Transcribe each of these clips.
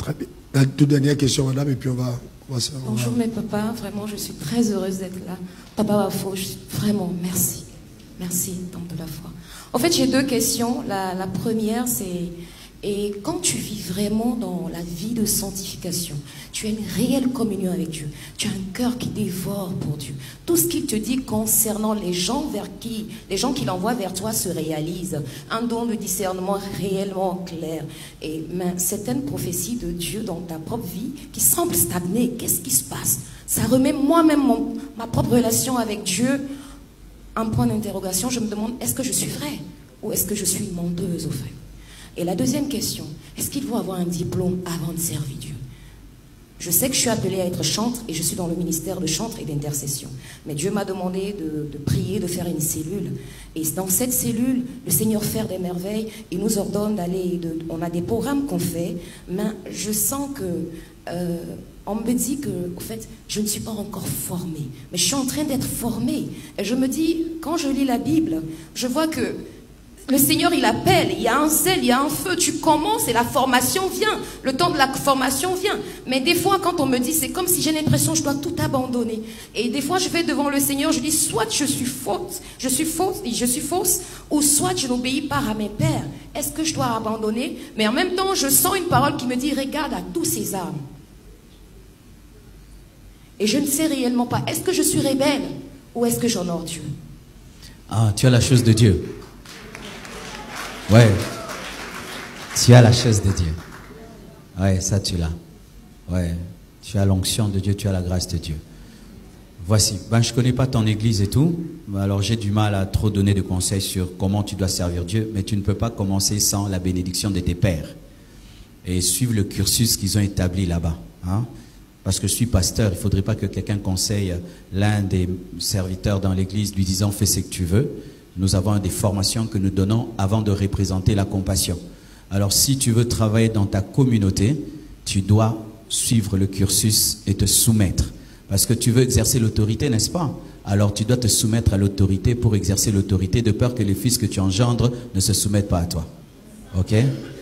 Très bien. La toute dernière question, madame, et puis on va Bonjour mes papas, vraiment je suis très heureuse d'être là. Papa Wafo, vraiment merci. Merci, temple de la foi. En fait, j'ai deux questions. La première, c'est, et quand tu vis vraiment dans la vie de sanctification, tu as une réelle communion avec Dieu, tu as un cœur qui dévore pour Dieu. Tout ce qu'il te dit concernant les gens qu'il envoie vers toi se réalise. Un don de discernement réellement clair. Et certaines prophéties de Dieu dans ta propre vie qui semblent stagner. Qu'est-ce qui se passe? Ça remet moi-même ma propre relation avec Dieu un point d'interrogation. Je me demande, est-ce que je suis vraie ou est-ce que je suis menteuse au fait? Et la deuxième question, est-ce qu'il faut avoir un diplôme avant de servir Dieu? Je sais que je suis appelée à être chantre et je suis dans le ministère de chantre et d'intercession. Mais Dieu m'a demandé de prier, de faire une cellule. Et dans cette cellule, le Seigneur fait des merveilles. Il nous ordonne d'aller, on a des programmes qu'on fait, mais je sens que, on me dit que, en fait, je ne suis pas encore formée. Mais je suis en train d'être formée. Et je me dis, quand je lis la Bible, je vois que le Seigneur, il appelle, il y a un zèle, il y a un feu, tu commences et la formation vient, le temps de la formation vient. Mais des fois, quand on me dit, c'est comme si j'ai l'impression que je dois tout abandonner. Et des fois, je vais devant le Seigneur, je dis, soit je suis fausse, ou soit je n'obéis pas à mes pères. Est-ce que je dois abandonner? Mais en même temps, je sens une parole qui me dit, regarde à tous ces âmes. Et je ne sais réellement pas, est-ce que je suis rebelle ou est-ce que j'honore Dieu? Ah, tu as la chose de Dieu. Ouais, tu as la chaise de Dieu. Ouais, ça tu l'as. Ouais, tu as l'onction de Dieu, tu as la grâce de Dieu. Voici, ben, je ne connais pas ton église et tout, alors j'ai du mal à trop donner de conseils sur comment tu dois servir Dieu, mais tu ne peux pas commencer sans la bénédiction de tes pères et suivre le cursus qu'ils ont établi là-bas. Hein? Parce que je suis pasteur, il ne faudrait pas que quelqu'un conseille l'un des serviteurs dans l'église lui disant « fais ce que tu veux ». Nous avons des formations que nous donnons avant de représenter la compassion. Alors si tu veux travailler dans ta communauté, tu dois suivre le cursus et te soumettre. Parce que tu veux exercer l'autorité, n'est-ce pas? Alors tu dois te soumettre à l'autorité pour exercer l'autorité, de peur que les fils que tu engendres ne se soumettent pas à toi. Ok?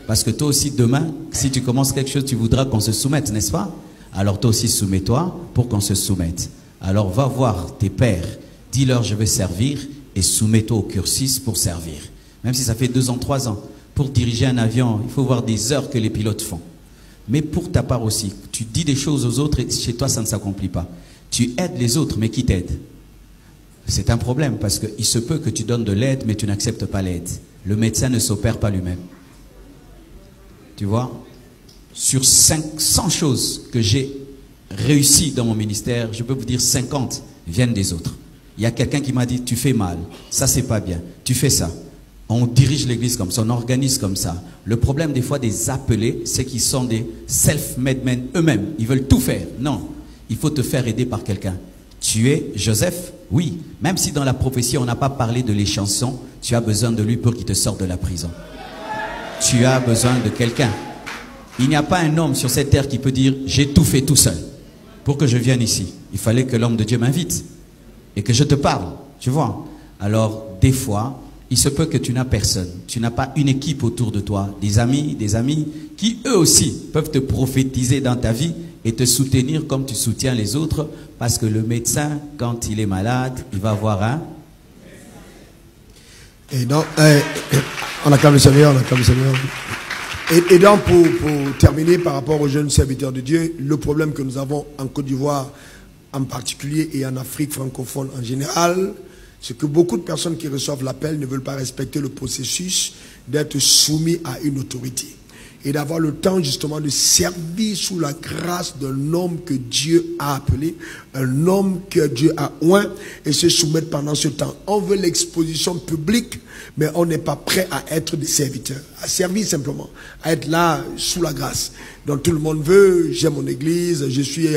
Parce que toi aussi demain, si tu commences quelque chose, tu voudras qu'on se soumette, n'est-ce pas? Alors toi aussi soumets-toi pour qu'on se soumette. Alors va voir tes pères, dis-leur je veux servir, et soumets-toi au cursus pour servir. Même si ça fait 2 ans, 3 ans. Pour diriger un avion, il faut voir des heures que les pilotes font. Mais pour ta part aussi, tu dis des choses aux autres et chez toi, ça ne s'accomplit pas. Tu aides les autres, mais qui t'aident? C'est un problème parce qu'il se peut que tu donnes de l'aide, mais tu n'acceptes pas l'aide. Le médecin ne s'opère pas lui-même. Tu vois? Sur 500 choses que j'ai réussies dans mon ministère, je peux vous dire 50 viennent des autres. Il y a quelqu'un qui m'a dit, tu fais mal, ça c'est pas bien, tu fais ça. On dirige l'église comme ça, on organise comme ça. Le problème des fois des appelés, c'est qu'ils sont des self-made men eux-mêmes. Ils veulent tout faire. Non, il faut te faire aider par quelqu'un. Tu es Joseph? Oui. Même si dans la prophétie, on n'a pas parlé de les chansons, tu as besoin de lui pour qu'il te sorte de la prison. Tu as besoin de quelqu'un. Il n'y a pas un homme sur cette terre qui peut dire, j'ai tout fait tout seul. Pour que je vienne ici, il fallait que l'homme de Dieu m'invite. Et que je te parle, tu vois. Alors, des fois, il se peut que tu n'as personne. Tu n'as pas une équipe autour de toi, des amis qui eux aussi peuvent te prophétiser dans ta vie et te soutenir comme tu soutiens les autres. Parce que le médecin, quand il est malade, il va voir un... Et donc, on acclame le Seigneur, on acclame le Seigneur. Et donc, pour terminer par rapport aux jeunes serviteurs de Dieu, le problème que nous avons en Côte d'Ivoire, en particulier et en Afrique francophone en général, c'est que beaucoup de personnes qui reçoivent l'appel ne veulent pas respecter le processus d'être soumis à une autorité et d'avoir le temps justement de servir sous la grâce d'un homme que Dieu a appelé, un homme que Dieu a oint et se soumettre pendant ce temps. On veut l'exposition publique, mais on n'est pas prêt à être des serviteurs, à servir simplement, à être là sous la grâce. Donc tout le monde veut, j'ai mon église, je suis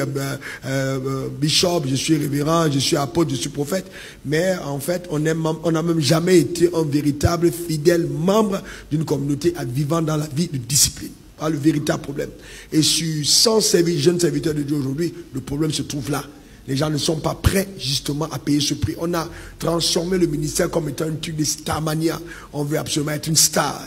bishop, je suis révérend, je suis apôtre, je suis prophète, mais en fait on n'a même jamais été un véritable fidèle membre d'une communauté vivant dans la vie de discipline. Pas le véritable problème. Et sur 100 jeunes serviteurs de Dieu aujourd'hui, le problème se trouve là. Les gens ne sont pas prêts justement à payer ce prix. On a transformé le ministère comme étant un truc de starmania. On veut absolument être une star.